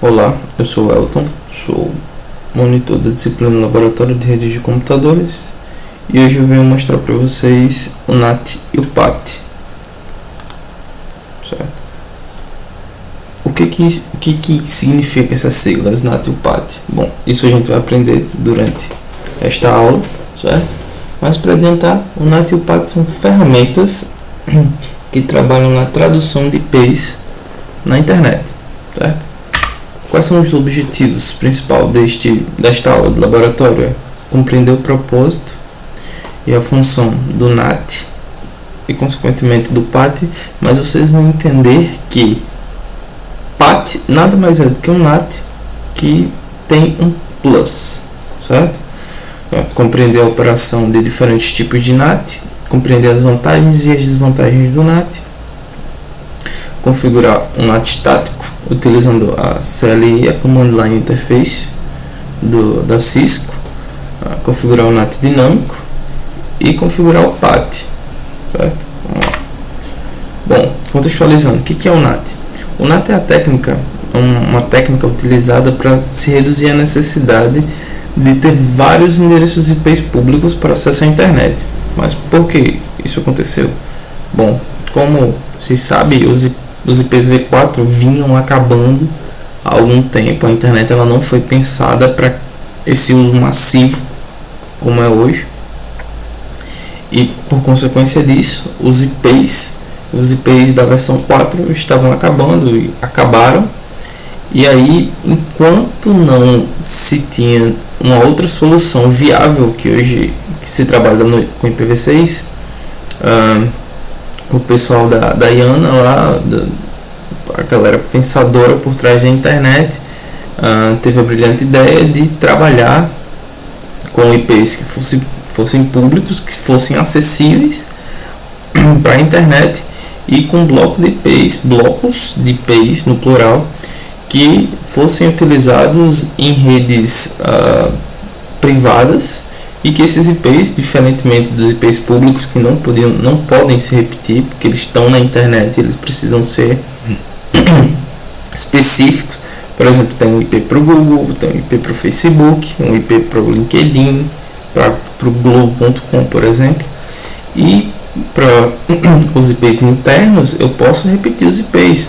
Olá, eu sou o Elton, sou monitor da disciplina Laboratório de Redes de Computadores e hoje eu venho mostrar para vocês o NAT e o PAT. Certo? O que significa essas siglas NAT e o PAT? Bom, isso a gente vai aprender durante esta aula, certo? Mas para adiantar, o NAT e o PAT são ferramentas que trabalham na tradução de IPs na internet, certo? Quais são os objetivos principais desta aula de laboratório? É compreender o propósito e a função do NAT e consequentemente do PAT, mas vocês vão entender que PAT nada mais é do que um NAT que tem um plus, certo? Compreender a operação de diferentes tipos de NAT, compreender as vantagens e as desvantagens do NAT, configurar um NAT estático utilizando a CLI, a Command Line Interface da Cisco, configurar o NAT dinâmico e configurar o PAT, certo? Vamos lá. Bom, contextualizando, o que é o NAT? O NAT é uma técnica utilizada para se reduzir a necessidade de ter vários endereços IPs públicos para acesso à internet. Mas por que isso aconteceu? Bom, como se sabe, os IPv4 vinham acabando há algum tempo. A internet ela não foi pensada para esse uso massivo como é hoje. E por consequência disso, os IPs da versão 4 estavam acabando e acabaram. E aí, enquanto não se tinha uma outra solução viável que hoje se trabalha com IPv6, o pessoal da IANA lá, a galera pensadora por trás da internet, teve a brilhante ideia de trabalhar com IPs que fossem públicos, que fossem acessíveis para a internet e com blocos de IPs no plural, que fossem utilizados em redes privadas e que esses IPs, diferentemente dos IPs públicos que não podem se repetir porque eles estão na internet, eles precisam ser específicos. Por exemplo, tem um IP para o Google, tem um IP para o Facebook, um IP para o LinkedIn, para o Globo.com, por exemplo. E para os IPs internos, eu posso repetir os IPs.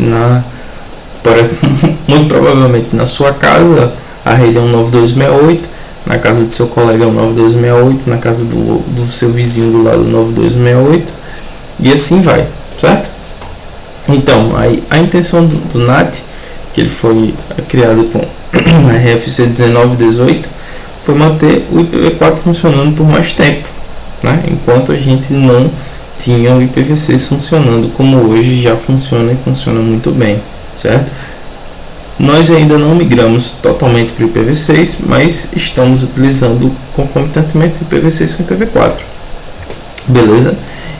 Muito provavelmente na sua casa a rede é um 9268, na casa do seu colega é um 9268, na casa do seu vizinho do lado 9268 e assim vai, certo? Então, a intenção do NAT, que ele foi criado com a RFC 1918, foi manter o IPv4 funcionando por mais tempo, né? Enquanto a gente não tinha o IPv6 funcionando como hoje já funciona e funciona muito bem, certo? Nós ainda não migramos totalmente para o IPv6, mas estamos utilizando concomitantemente o IPv6 com o IPv4, beleza?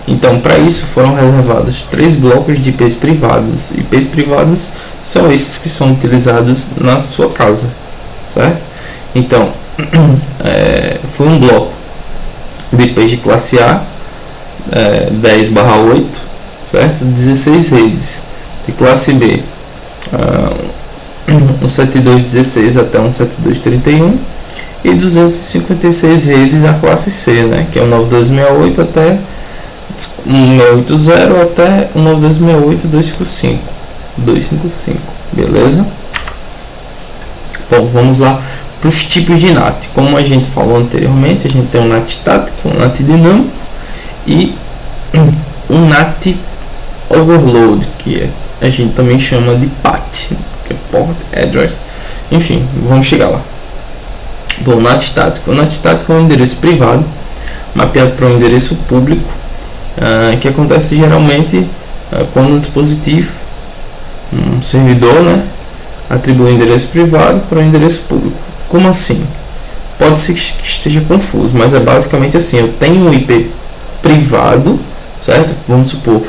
Então, para isso foram reservados 3 blocos de IPs privados. IPs privados são esses que são utilizados na sua casa, certo? Então, foi um bloco de IPs de classe A, 10/8, certo? 16 redes de classe B, 172.16 até 172.31 e 256 redes da classe C, né? Que é o 9268 até 1.680 até 192.68.255, beleza? Bom, vamos lá para os tipos de NAT. Como a gente falou anteriormente, a gente tem um NAT estático, um NAT dinâmico e um NAT overload, que a gente também chama de PAT, que é Port Address. Enfim, vamos chegar lá. Bom, o NAT estático é um endereço privado mapeado para um endereço público, que acontece geralmente quando um dispositivo, um servidor, né, atribui um endereço privado para um endereço público. Como assim? Pode ser que esteja confuso, mas é basicamente assim: eu tenho um IP privado, certo? Vamos supor,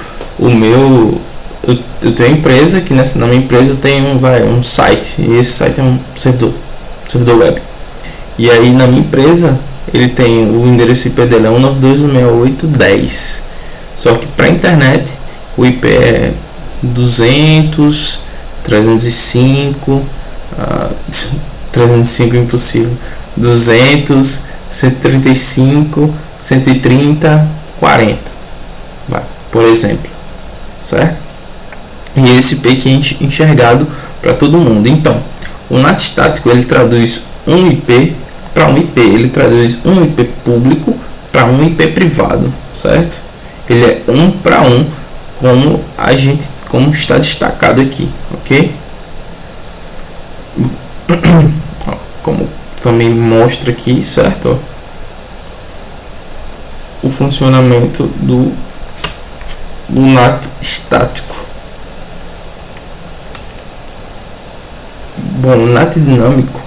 eu tenho uma empresa que na minha empresa eu tenho um site, e esse site é um servidor web. E aí na minha empresa ele tem o endereço IP dele é 192.168.10. Só que para a internet o IP é 200, 305, 305 impossível, 200, 135, 130, 40, por exemplo, certo? E esse IP que é enxergado para todo mundo. Então, o NAT estático ele traduz um IP para um IP, ele traduz um IP público para um IP privado, certo? Ele é 1 para 1, como está destacado aqui, ok? Como também mostra aqui, certo? O funcionamento do NAT estático. Bom, o NAT dinâmico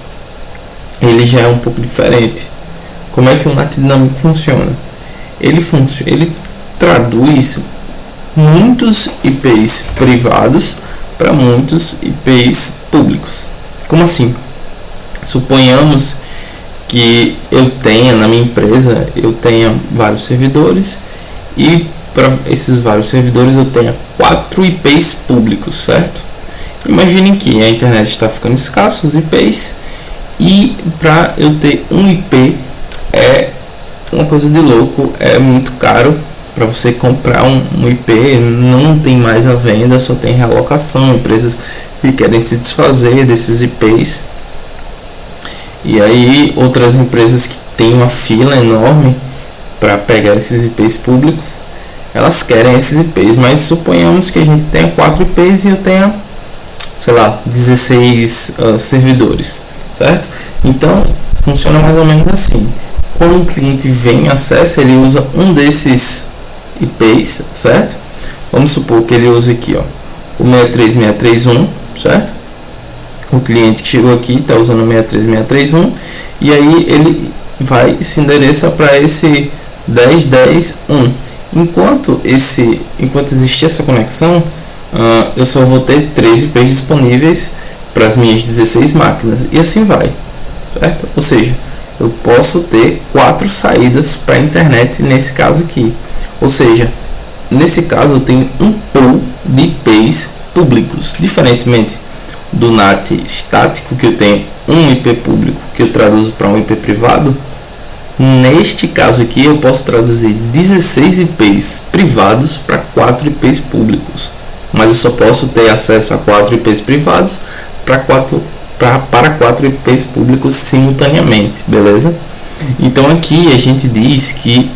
ele já é um pouco diferente. Como é que o NAT dinâmico funciona? Ele traduz muitos IPs privados para muitos IPs públicos. Como assim? Suponhamos que eu tenha na minha empresa, eu tenha vários servidores e para esses vários servidores eu tenha 4 IPs públicos, certo? Imaginem que a internet está ficando escassa, os IPs, e para eu ter um IP é uma coisa de louco, é muito caro. Para você comprar um IP, não tem mais à venda, só tem realocação, empresas que querem se desfazer desses IPs. E aí outras empresas que têm uma fila enorme para pegar esses IPs públicos, elas querem esses IPs, mas suponhamos que a gente tenha 4 IPs e eu tenha, sei lá, 16 servidores, certo? Então funciona mais ou menos assim. Quando o cliente vem e acessa, ele usa um desses IPs, certo? Vamos supor que ele use aqui, ó, o 63631, certo? O cliente que chegou aqui está usando o 63631 e aí ele vai se endereça para esse 10.10.1. Enquanto existir essa conexão, eu só vou ter 3 IPs disponíveis para as minhas 16 máquinas e assim vai, certo? Ou seja, eu posso ter 4 saídas para a internet nesse caso aqui. Ou seja, nesse caso eu tenho um pool de IPs públicos, diferentemente do NAT estático, que eu tenho um IP público que eu traduzo para um IP privado. Neste caso aqui eu posso traduzir 16 IPs privados para 4 IPs públicos, mas eu só posso ter acesso a 4 IPs privados para 4 IPs públicos simultaneamente, beleza? Então aqui a gente diz que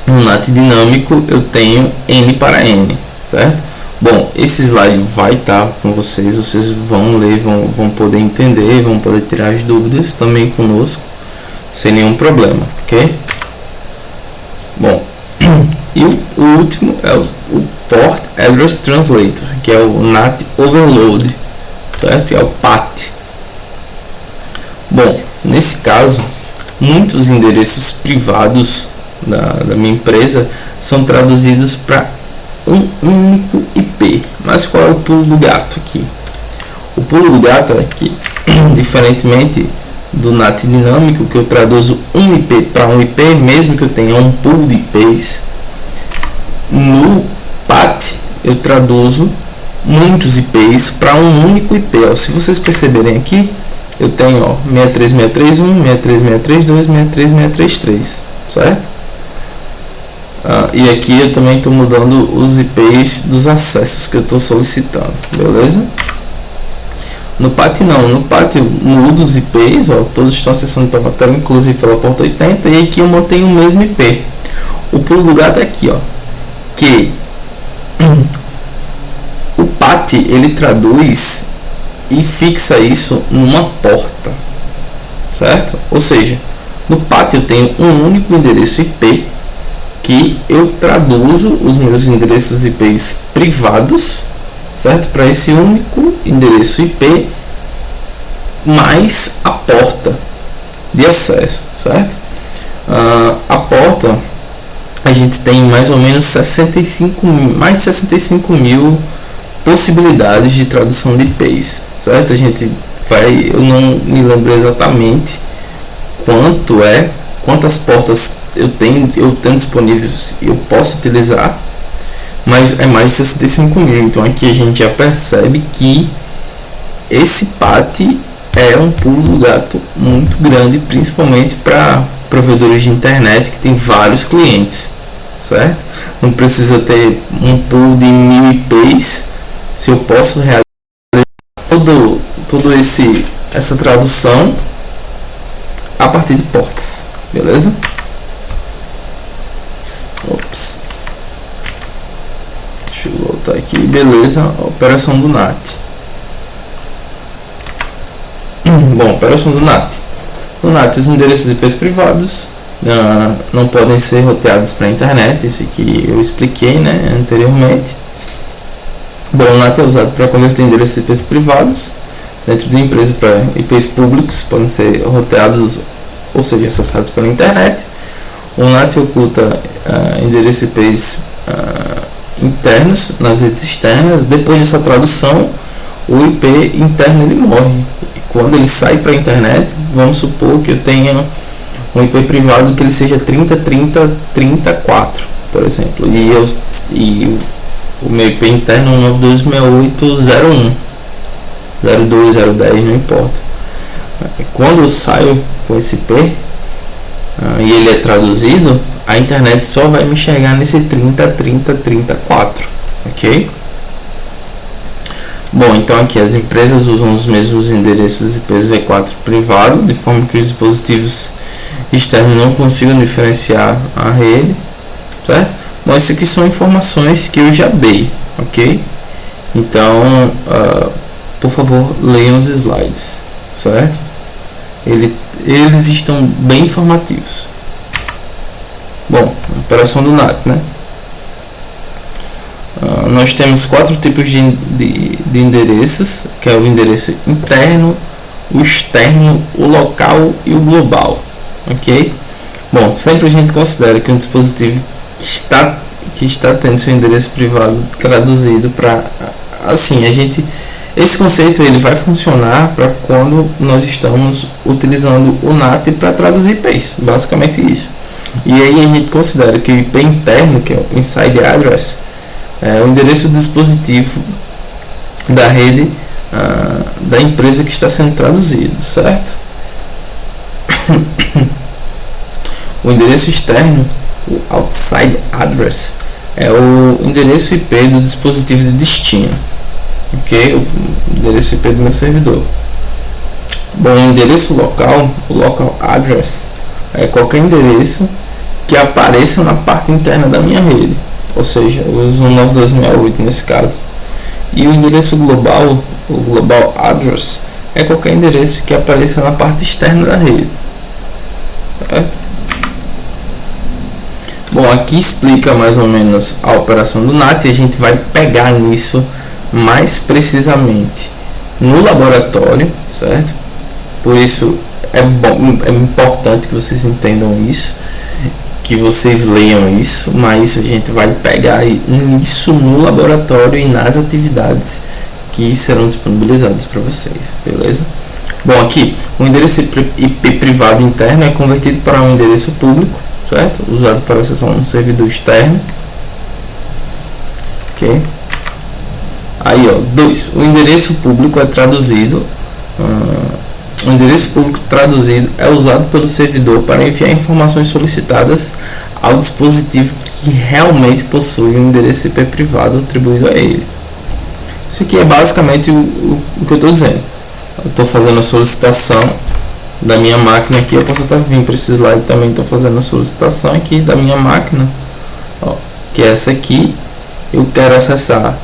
no NAT dinâmico eu tenho N para N, certo? Bom, esse slide vai estar com vocês vão ler, vão poder entender, vão poder tirar as dúvidas também conosco, sem nenhum problema, ok? Bom, e o último é o Port Address Translator, que é o NAT Overload, certo? É o PAT. Bom, nesse caso, muitos endereços privados da minha empresa são traduzidos para um único IP. Mas qual é o pulo do gato aqui? O pulo do gato é que, diferentemente do NAT dinâmico, que eu traduzo um IP para um IP, mesmo que eu tenha um pool de IPs, no PAT eu traduzo muitos IPs para um único IP. Ó, se vocês perceberem aqui, eu tenho 63631, 63632, 63633, certo? E aqui eu também estou mudando os IPs dos acessos que eu estou solicitando, beleza? No PAT não, no PAT eu mudo os IPs, ó, todos estão acessando pela tela, inclusive pela porta 80, e aqui eu mantenho o mesmo IP. O pulo do gato é aqui, ó, que o PAT ele traduz e fixa isso numa porta, certo? Ou seja, no PAT eu tenho um único endereço IP que eu traduzo os meus endereços IPs privados, certo? Para esse único endereço IP mais a porta de acesso, certo? A porta a gente tem mais ou menos mais de 65 mil possibilidades de tradução de IPs, certo? Eu não me lembro exatamente quantas portas eu tenho disponíveis e eu posso utilizar, mas é mais de 65 mil. Então aqui a gente já percebe que esse PAT é um pulo do gato muito grande, principalmente para provedores de internet que tem vários clientes, certo? Não precisa ter um pool de 1000 IPs se eu posso realizar todo essa tradução a partir de portas, beleza? Ops. Deixa eu voltar aqui, beleza? Operação do NAT. Bom, operação do NAT. No NAT, os endereços IPs privados não podem ser roteados para a internet, isso que eu expliquei, né, anteriormente. Bom, o NAT é usado para converter endereços IPs privados dentro de empresas para IPs públicos, podem ser roteados, ou seja, acessados pela internet. O NAT oculta endereços IPs internos nas redes externas. Depois dessa tradução, o IP interno ele morre. Quando ele sai para a internet, vamos supor que eu tenha um IP privado que ele seja 30.30.34, por exemplo, e o meu IP interno é 192.168.0.1, 0.2, 0.10, não importa. Quando eu saio com esse IP e ele é traduzido, a internet só vai me enxergar nesse 30.30.34, ok? Bom, então aqui as empresas usam os mesmos endereços IPv4 privado, de forma que os dispositivos externos não consigam diferenciar a rede, certo? Bom, isso aqui são informações que eu já dei, ok? Então, por favor, leiam os slides, certo? Eles estão bem informativos. Bom, operação do NAT, né? Nós temos 4 tipos de endereços, que é o endereço interno, o externo, o local e o global, ok? Bom, sempre a gente considera que um dispositivo que está tendo seu endereço privado traduzido para, assim, esse conceito ele vai funcionar para quando nós estamos utilizando o NAT para traduzir IPs, basicamente isso. E aí a gente considera que o IP interno, que é o Inside Address, é o endereço do dispositivo da rede da empresa que está sendo traduzido, certo? O endereço externo, o Outside Address, é o endereço IP do dispositivo de destino, ok? O endereço IP do meu servidor. Bom, o endereço local, o Local Address, é qualquer endereço que apareça na parte interna da minha rede, ou seja, os 192.168 nesse caso. E o endereço global, o Global Address, é qualquer endereço que apareça na parte externa da rede, certo? Bom, aqui explica mais ou menos a operação do NAT e a gente vai pegar nisso mais precisamente no laboratório, certo? Por isso é importante que vocês entendam isso, que vocês leiam isso, mas a gente vai pegar isso no laboratório e nas atividades que serão disponibilizadas para vocês, beleza? Bom, aqui o endereço IP privado interno é convertido para um endereço público, certo? Usado para acessar um servidor externo, ok? Aí, ó, 2. O endereço público é traduzido. O endereço público traduzido é usado pelo servidor para enviar informações solicitadas ao dispositivo que realmente possui um endereço IP privado atribuído a ele. Isso aqui é basicamente o que eu estou dizendo. Eu estou fazendo a solicitação da minha máquina aqui. Eu posso estar vindo para esse slide também. Estou fazendo a solicitação aqui da minha máquina, ó, que é essa aqui. Eu quero acessar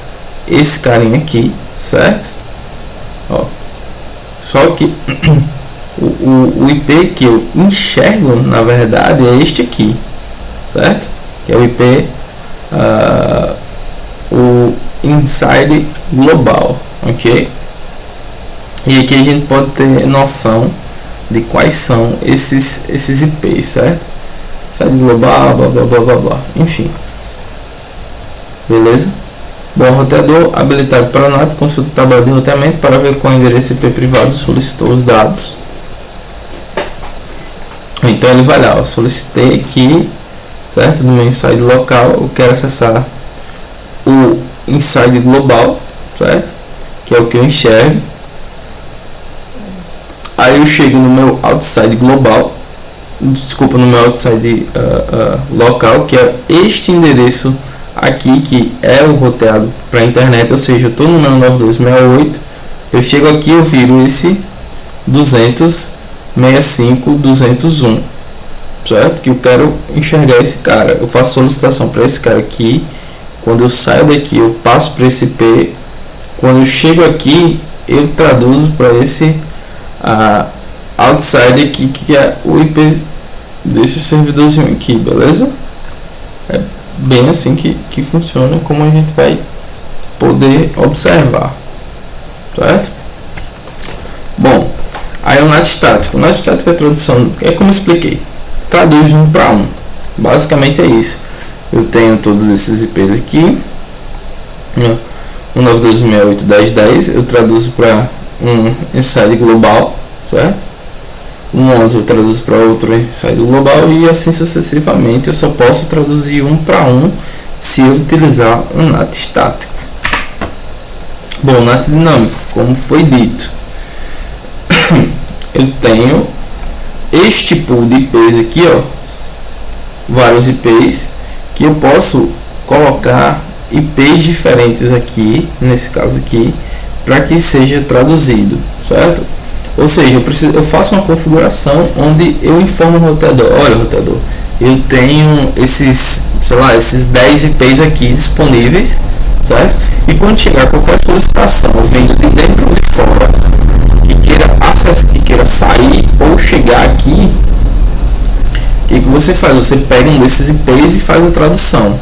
esse carinha aqui, certo? Ó. Só que o IP que eu enxergo, na verdade, é este aqui, certo? Que é o IP, o Inside Global, ok? E aqui a gente pode ter noção de quais são esses IPs, certo? Inside Global, blá blá blá blá blá, enfim. Beleza? Bom, roteador habilitado para NAT consulta a tabela de roteamento para ver qual endereço IP privado solicitou os dados. Então ele vai lá, ó, solicitei aqui, certo? No meu inside local, eu quero acessar o inside global, certo? Que é o que eu enxergo. Aí eu chego no meu outside global, desculpa, no meu outside local, que é este endereço aqui, que é o roteado para a internet, ou seja, eu estou no meu 9268, eu chego aqui, eu viro esse 265.201, certo? Que eu quero enxergar esse cara, eu faço solicitação para esse cara aqui, quando eu saio daqui eu passo para esse IP, quando eu chego aqui eu traduzo para esse outside aqui, que é o IP desse servidorzinho aqui, beleza? É bem assim que funciona, como a gente vai poder observar, certo? Bom, aí o NAT estático. O NAT estático é a tradução, é como eu expliquei, traduz de 1 para 1, basicamente é isso. Eu tenho todos esses IPs aqui, 192.168.10.10, eu traduzo para um inside global, certo? 11 eu traduzo para outro inside global e assim sucessivamente. Eu só posso traduzir 1 para 1 se eu utilizar um NAT estático. Bom, NAT dinâmico, como foi dito, eu tenho este pool de IPs aqui, ó, vários IPs que eu posso colocar IPs diferentes aqui, nesse caso aqui, para que seja traduzido, certo? Ou seja, eu faço uma configuração onde eu informo o roteador: olha, roteador, eu tenho esses 10 IPs aqui disponíveis, certo? E quando chegar qualquer solicitação vindo de dentro ou de fora que queira acessar, que queira sair ou chegar aqui, o que você faz? Você pega um desses IPs e faz a tradução,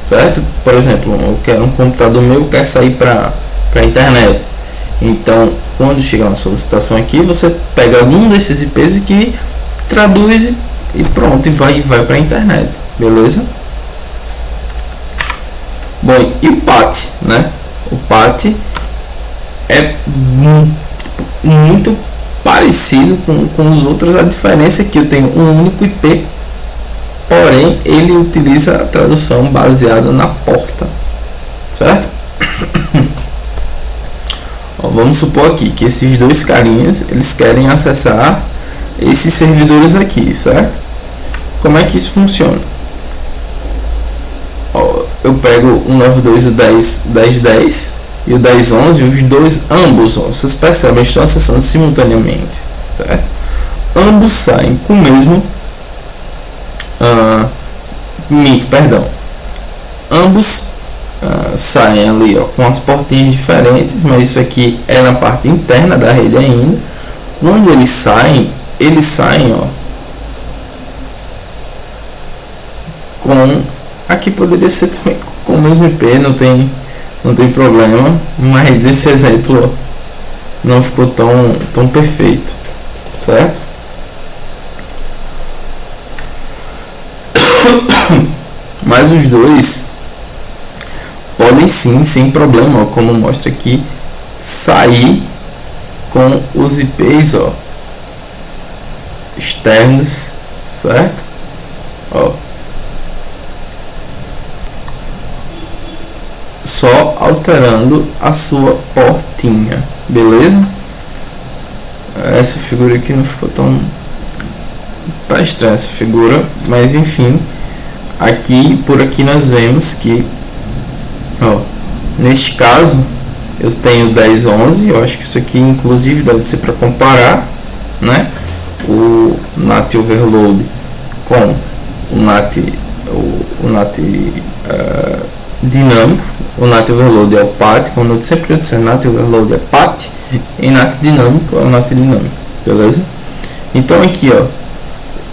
certo? Por exemplo, eu quero um computador meu que quer sair para a internet. Então, quando chegar uma solicitação aqui, você pega algum desses IPs aqui, traduz e pronto, e vai para a internet, beleza? Bom, e o PAT, né? O PAT é muito parecido com os outros. A diferença é que eu tenho um único IP, porém ele utiliza a tradução baseada na porta, certo? Ó, vamos supor aqui que esses dois carinhas, eles querem acessar esses servidores aqui, certo? Como é que isso funciona? Ó, eu pego o 92, o 10.10 e o 10.11, os dois, ambos, ó, vocês percebem, estão acessando simultaneamente, certo? Ambos saem com o mesmo ambos saem ali, ó, com as portinhas diferentes, mas isso aqui é na parte interna da rede ainda. Quando eles saem, ó, com, aqui poderia ser também com o mesmo IP, não tem problema, mas desse exemplo não ficou tão perfeito, certo? Mas os dois podem sim, sem problema, ó, como mostra aqui, sair com os IPs, ó, externos, certo? Ó, só alterando a sua portinha, beleza? Essa figura aqui não ficou tá estranha essa figura, mas enfim, por aqui nós vemos que, ó, neste caso eu tenho 10.11, eu acho que isso aqui inclusive deve ser para comparar, né, o NAT overload com o NAT dinâmico. O NAT overload é o PAT, como eu sempre disse, NAT overload é PAT e NAT dinâmico é o NAT dinâmico, beleza? Então aqui, ó,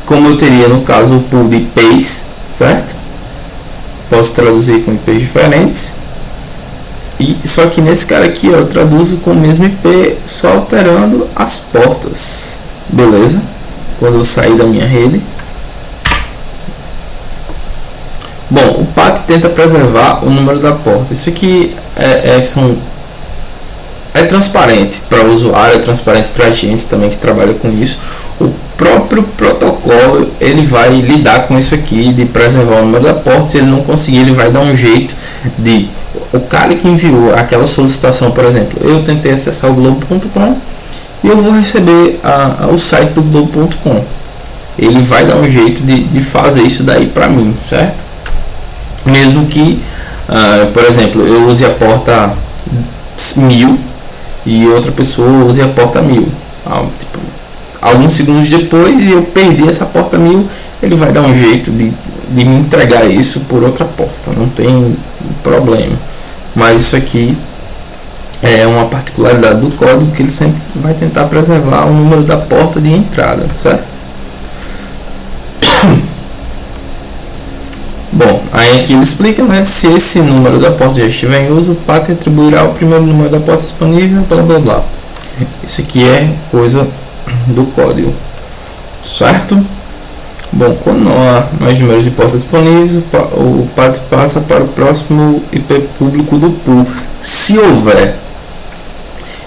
como eu teria no caso o pool de IPs, certo? Posso traduzir com IPs diferentes, e só que nesse cara aqui, ó, eu traduzo com o mesmo IP, só alterando as portas, beleza? Quando eu sair da minha rede. Bom, o PAT tenta preservar o número da porta. Isso aqui é transparente para o usuário, é transparente para a gente também que trabalha com isso. O próprio protocolo ele vai lidar com isso aqui, de preservar o número da porta. Se ele não conseguir, ele vai dar um jeito de... O cara que enviou aquela solicitação, por exemplo, eu tentei acessar o globo.com e eu vou receber o site do Globo.com. Ele vai dar um jeito de fazer isso daí para mim, certo? Mesmo que, por exemplo, eu use a porta 1000 e outra pessoa use a porta 1000. Tipo, alguns segundos depois eu perdi essa porta 1000, ele vai dar um jeito de me entregar isso por outra porta, não tem problema. Mas isso aqui é uma particularidade do código, que ele sempre vai tentar preservar o número da porta de entrada, certo? Bom, aí aqui ele explica, né? Se esse número da porta já estiver em uso, o PAT atribuirá o primeiro número da porta disponível, blá blá blá. Isso aqui é coisa do código, certo? Bom, quando não há mais números de portas disponíveis, o PAT passa para o próximo IP público do pool, se houver.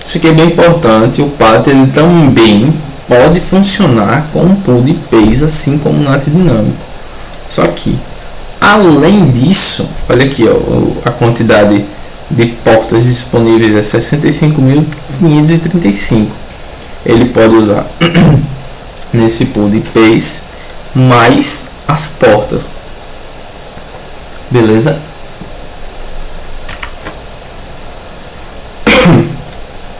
Isso aqui é bem importante. O PAT ele também pode funcionar com um pool de IPs, assim como o NAT dinâmico. Só que, além disso, olha aqui, ó, a quantidade de portas disponíveis é 65.535. Ele pode usar nesse pool de IPs mais as portas, beleza?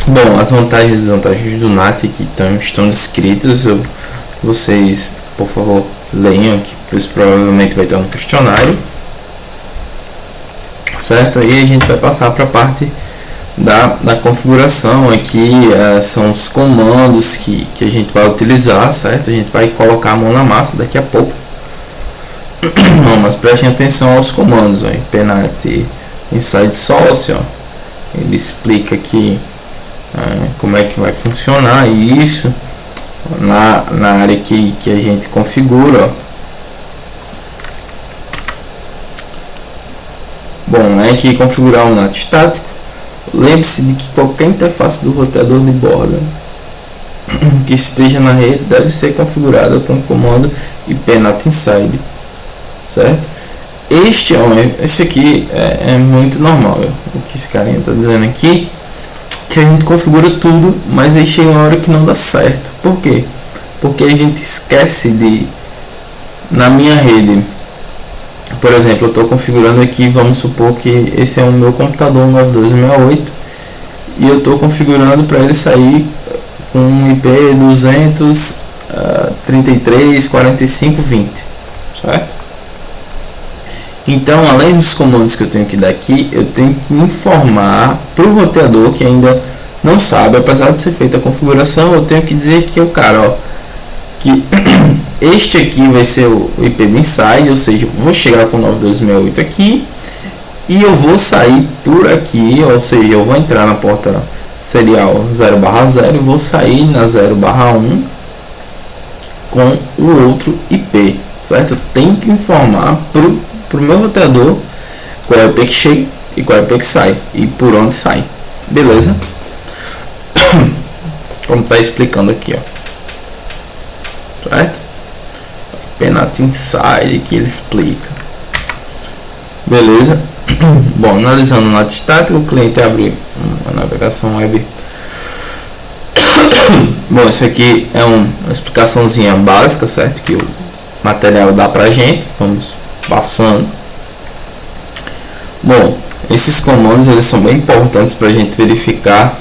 Bom, as vantagens e desvantagens do NAT que estão descritas, vocês, por favor, leiam, que isso provavelmente vai estar no questionário, certo? Aí a gente vai passar para a parte da configuração. Aqui são os comandos que a gente vai utilizar, certo? A gente vai colocar a mão na massa daqui a pouco. Não, mas prestem atenção aos comandos. Ó. IPNAT inside source, ó. Ele explica aqui como é que vai funcionar isso na área que a gente configura, ó. Bom, aqui configurar o NAT estático. Lembre-se de que qualquer interface do roteador de borda que esteja na rede deve ser configurada com o comando IPNAT inside, certo? Este aqui é muito normal, o que esse carinha está dizendo aqui, que a gente configura tudo, mas aí chega uma hora que não dá certo. Por quê? Porque a gente esquece de, na minha rede, por exemplo, eu estou configurando aqui, vamos supor que esse é o meu computador 9268 e eu estou configurando para ele sair com um IP 233.45.20, certo? Então, além dos comandos que eu tenho que dar aqui, eu tenho que informar para o roteador que ainda não sabe, apesar de ser feita a configuração, eu tenho que dizer que o cara, ó, que este aqui vai ser o IP de inside, ou seja, eu vou chegar com 9268 aqui e eu vou sair por aqui, ou seja, eu vou entrar na porta serial 0/0 e vou sair na 0/1 com o outro IP, certo? Eu tenho que informar pro meu roteador qual é o IP que chega e qual é o IP que sai e por onde sai, beleza? Como está explicando aqui, ó, certo? IPNAT inside que ele explica, beleza? Bom, analisando o NAT estático, o cliente abre uma navegação web. Bom, isso aqui é uma explicaçãozinha básica, certo? Que o material dá pra gente. Vamos passando. Bom, esses comandos eles são bem importantes para a gente verificar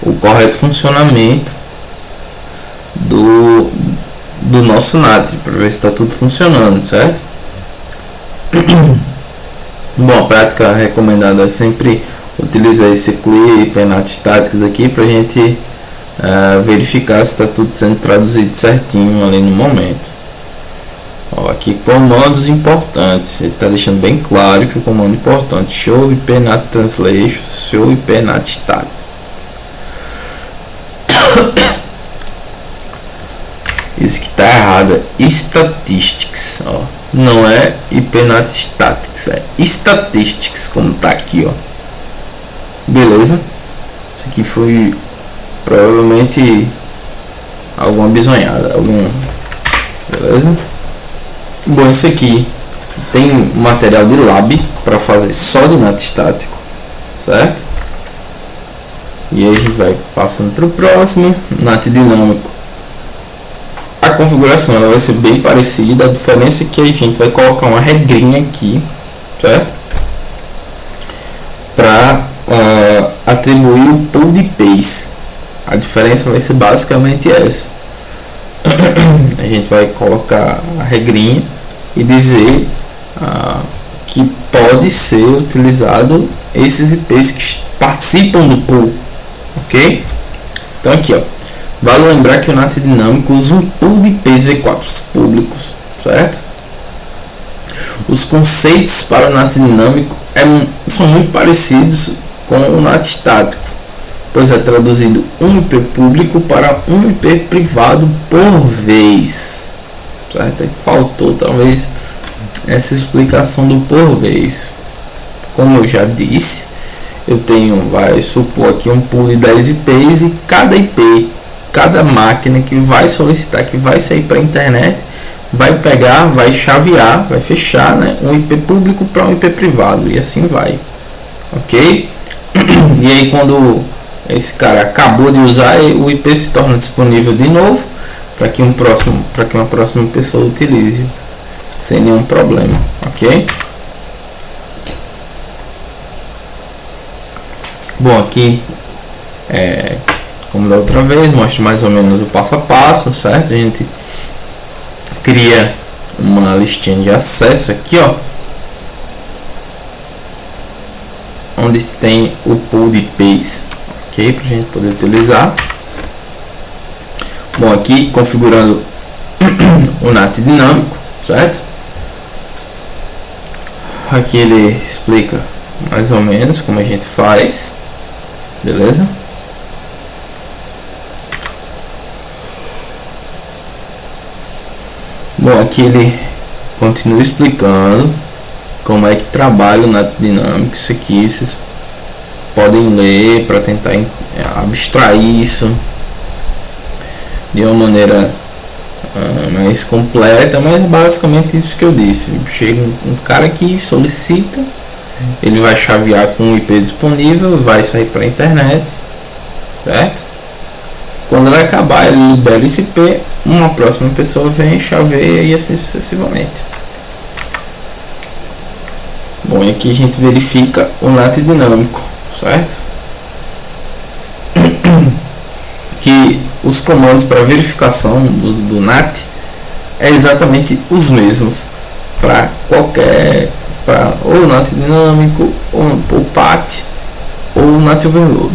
o correto funcionamento do nosso NAT, para ver se está tudo funcionando, certo? Bom, a prática recomendada é sempre utilizar esse CLI IPNAT estáticos aqui para a gente verificar se está tudo sendo traduzido certinho ali no momento. Ó, aqui comandos importantes, ele está deixando bem claro que o comando importante: show IPNAT translation, show IPNAT statics. Isso que está errado é statistics, ó. Não é IPNAT statics, é statistics, como está aqui, ó. Beleza? Isso aqui foi provavelmente alguma bisonhada, beleza? Bom, isso aqui tem um material de lab para fazer só de NAT estático, certo? E aí a gente vai passando para o próximo, NAT dinâmico. A configuração ela vai ser bem parecida, a diferença é que a gente vai colocar uma regrinha aqui, certo? Para atribuir o pool de IPs. A diferença vai ser basicamente essa. A gente vai colocar a regrinha e dizer que pode ser utilizado esses IPs que participam do pool, ok? Então aqui, ó, vale lembrar que o NAT dinâmico usa um pool de IPs V4 públicos, certo? Os conceitos para o NAT dinâmico são muito parecidos com o NAT estático, pois é traduzido um IP público para um IP privado por vez, certo? Faltou talvez essa explicação do por vez. Como eu já disse, eu tenho, vai supor aqui um pool de 10 IPs e cada IP, cada máquina que vai solicitar, que vai sair para a internet, vai pegar, vai chavear, vai fechar, né, um IP público para um IP privado e assim vai, ok? E aí quando esse cara acabou de usar, o IP se torna disponível de novo para que uma próxima pessoa utilize sem nenhum problema, ok? Bom, aqui como da outra vez, mostra mais ou menos o passo a passo, certo? A gente cria uma listinha de acesso aqui, ó, onde tem o pool de IPs, ok, para a gente poder utilizar. Bom, aqui configurando o NAT dinâmico, certo? Aqui ele explica mais ou menos como a gente faz, beleza? Bom, aqui ele continua explicando como é que trabalha o NAT dinâmico. Isso aqui vocês podem ler para tentar abstrair isso de uma maneira mais completa, mas é basicamente isso que eu disse. Chega um cara que solicita, ele vai chavear com o IP disponível, vai sair para a internet, certo? Quando ele acabar, ele libera esse IP, uma próxima pessoa vem, chaveia e assim sucessivamente. Bom, e aqui a gente verifica o NAT dinâmico, certo? Que os comandos para verificação do NAT é exatamente os mesmos para ou NAT dinâmico, ou o PAT, ou o NAT overload.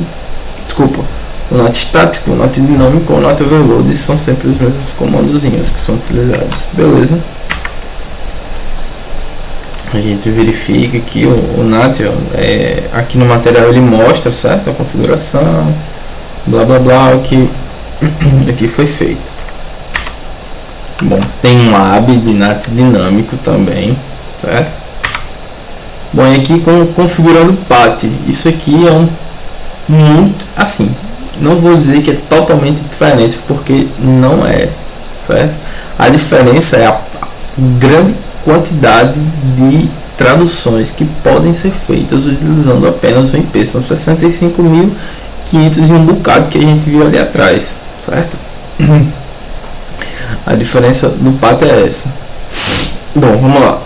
Desculpa, o NAT estático, o NAT dinâmico ou o NAT overload são sempre os mesmos comandozinhos que são utilizados, beleza? A gente verifica que o NAT aqui no material ele mostra, certo, a configuração, blá blá blá, o que aqui foi feito. Bom, tem um lab de NAT dinâmico também, certo? Bom, e aqui configurando o PAT, isso aqui é muito assim, não vou dizer que é totalmente diferente, porque não é, certo? A diferença é a grande quantidade de traduções que podem ser feitas utilizando apenas o IP. São 65.500 e um bocado que a gente viu ali atrás, certo? A diferença do PAT é essa. Bom, vamos lá.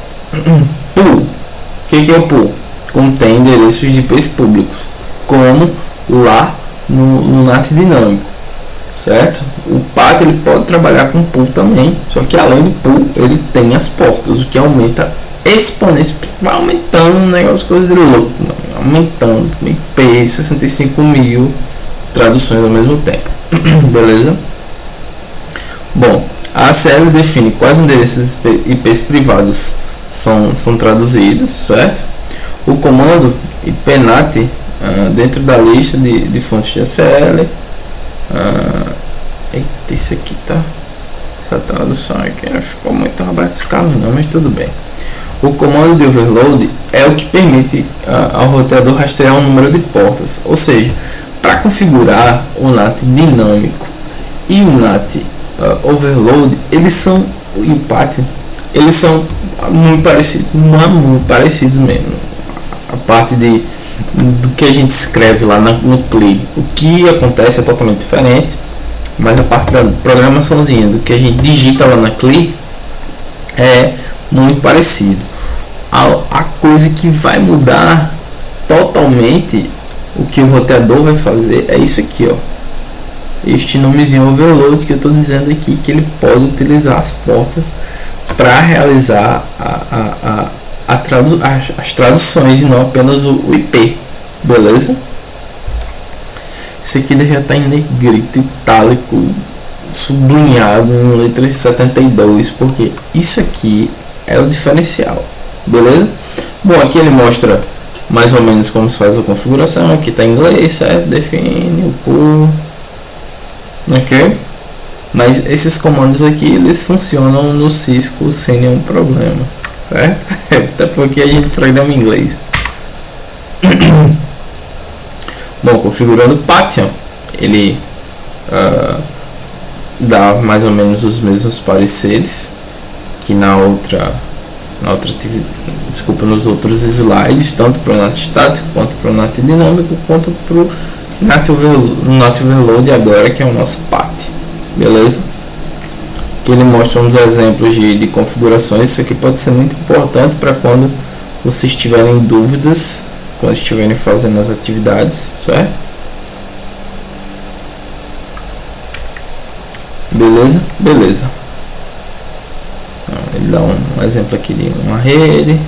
Pool. O que é o pool? Contém endereços de IPs públicos, como lá no NAT dinâmico, certo? O PAT ele pode trabalhar com pool também, só que além do pool ele tem as portas, o que aumenta exponencialmente, vai aumentando um negócio, coisa de louco, aumentando IP, 65.000 traduções ao mesmo tempo. Beleza? Bom, a ACL define quais endereços IPs privados são traduzidos, certo? O comando IPNAT dentro da lista de fontes de ACL. Eita, isso aqui tá. Essa tradução aqui não ficou muito rabiscada, não, mas tudo bem. O comando de overload é o que permite ao roteador rastrear um número de portas, ou seja, para configurar o NAT dinâmico e o NAT overload, e o PAT, eles são muito parecidos, muito parecidos mesmo. A parte de do que a gente escreve lá no CLI. O que acontece é totalmente diferente, mas a parte da programaçãozinha do que a gente digita lá na CLI é muito parecido. A coisa que vai mudar totalmente o que o roteador vai fazer é isso aqui, ó. Este nomezinho overload que eu estou dizendo aqui, que ele pode utilizar as portas para realizar as traduções e não apenas o IP, beleza? Isso aqui já está em negrito, itálico, sublinhado em letra 72, porque isso aqui é o diferencial, beleza? Bom, aqui ele mostra mais ou menos como se faz a configuração. Aqui está em inglês, certo? Define o pull, ok? Mas esses comandos aqui eles funcionam no Cisco sem nenhum problema, certo? Até porque a gente programa em inglês. Bom, configurando o Patreon, ele dá mais ou menos os mesmos pareceres que nos outros slides, tanto para o NAT estático quanto para o NAT dinâmico, quanto para o NAT overload agora, que é o nosso PAT, beleza? Que ele mostra uns exemplos de configurações. Isso aqui pode ser muito importante para quando vocês tiverem dúvidas, quando estiverem fazendo as atividades, certo? Beleza. Ele dá um exemplo aqui de uma rede,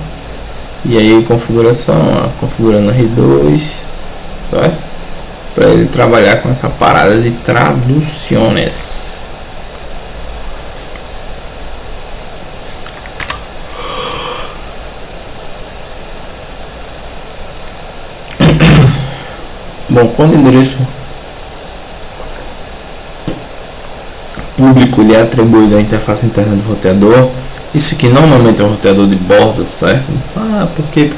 e aí configuração, configurando a rede 2, certo? Para ele trabalhar com essa parada de traduções. Bom, quando o endereço público ele é atribuído à interface interna do roteador, isso aqui normalmente é um roteador de borda, certo? Porque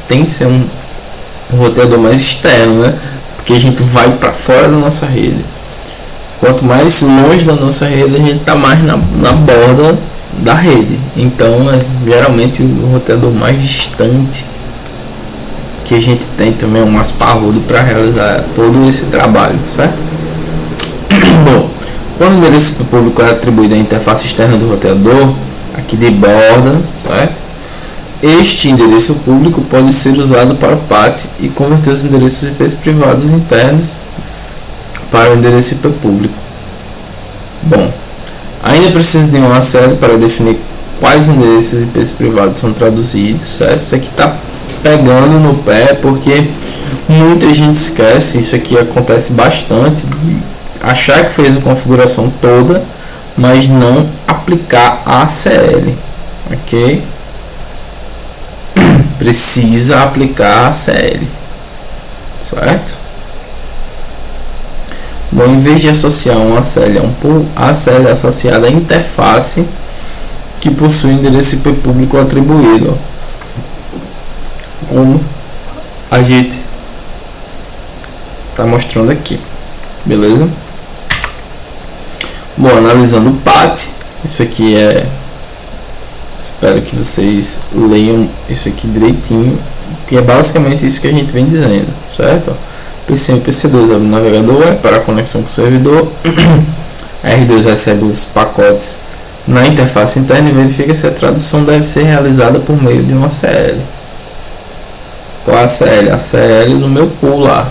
tem que ser um roteador mais externo, né? Porque a gente vai para fora da nossa rede. Quanto mais longe da nossa rede, a gente está mais na borda da rede. Então, geralmente o roteador mais distante que a gente tem também é o mais parrudo para realizar todo esse trabalho, certo? Bom, quando o endereço público é atribuído à interface externa do roteador, aqui de borda, certo? Este endereço público pode ser usado para o PAT e converter os endereços IP privados internos para o endereço IP público. Bom, ainda precisa de um ACL para definir quais endereços IP privados são traduzidos, certo? Isso aqui está pegando no pé porque muita gente esquece. Isso aqui acontece bastante, de achar que fez a configuração toda, mas não aplicar a ACL, ok? Precisa aplicar a ACL, certo? Bom, em vez de associar um ACL a um pool, a ACL é associada à interface que possui endereço IP público atribuído, como a gente está mostrando aqui, beleza? Bom, analisando o PAT, isso aqui espero que vocês leiam isso aqui direitinho, que é basicamente isso que a gente vem dizendo, certo? PC1 e PC2 abre o navegador, é para a conexão com o servidor. A R2 recebe os pacotes na interface interna e verifica se a tradução deve ser realizada por meio de uma ACL. Qual a ACL? A ACL no meu pool lá.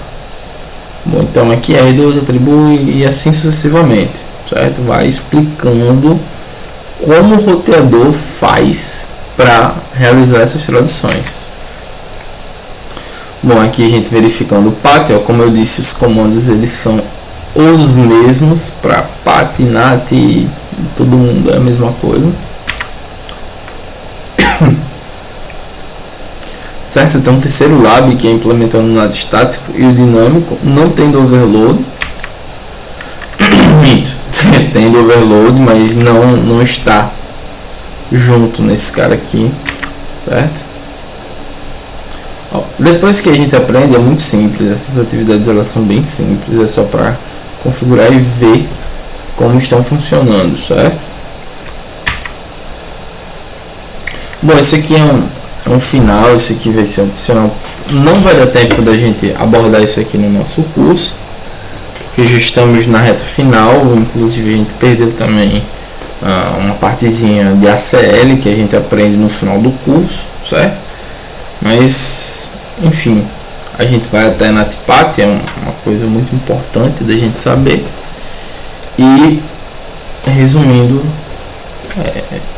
Bom, então aqui a R2 atribui e assim sucessivamente, certo? Vai explicando como o roteador faz para realizar essas traduções. Bom, aqui a gente verificando o PAT, como eu disse, os comandos eles são os mesmos para PAT, NAT, todo mundo é a mesma coisa. Certo? Então o terceiro lab, que é implementando o NAT estático e o dinâmico, não tendo overload. Tendo overload, mas não está junto nesse cara aqui, certo? Ó, depois que a gente aprende, é muito simples. Essas atividades elas são bem simples, é só para configurar e ver como estão funcionando, certo? Bom, esse aqui é no final. Isso aqui vai ser opcional, não vai dar tempo da gente abordar isso aqui no nosso curso, porque já estamos na reta final. Inclusive a gente perdeu também uma partezinha de ACL que a gente aprende no final do curso, certo? Mas enfim, a gente vai até NATPAT, é uma coisa muito importante da gente saber. E resumindo,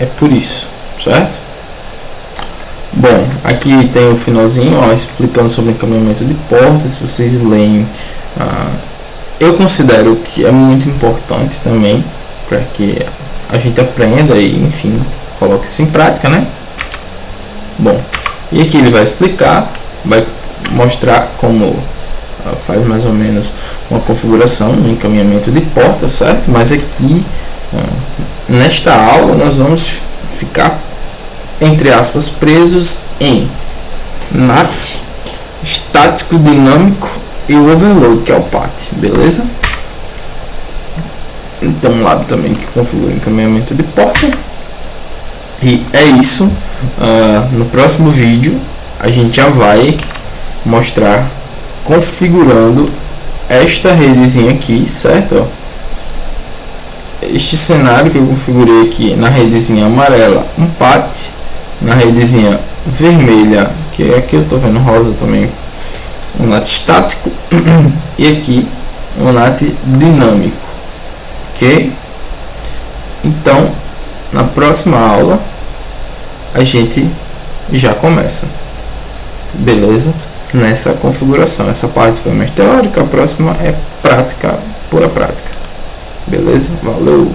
é por isso, certo? Bom, aqui tem o finalzinho, ó, explicando sobre encaminhamento de portas. Se vocês leem, eu considero que é muito importante também para que a gente aprenda e, enfim, coloque isso em prática, né? Bom, e aqui ele vai explicar, vai mostrar como faz mais ou menos uma configuração, um encaminhamento de porta, certo? Mas aqui nesta aula nós vamos ficar, entre aspas, presos em NAT, estático, dinâmico e o overload, que é o PAT, beleza? Então um lado também que configura o encaminhamento de porta. E é isso. No próximo vídeo a gente já vai mostrar configurando esta redezinha aqui, certo? Este cenário que eu configurei aqui na redezinha amarela, um PAT, na redezinha vermelha, que aqui eu estou vendo rosa também, um NAT estático, e aqui um NAT dinâmico, ok? Então na próxima aula a gente já começa, beleza? Nessa configuração. Essa parte foi mais teórica, a próxima é prática, pura prática, beleza? Valeu!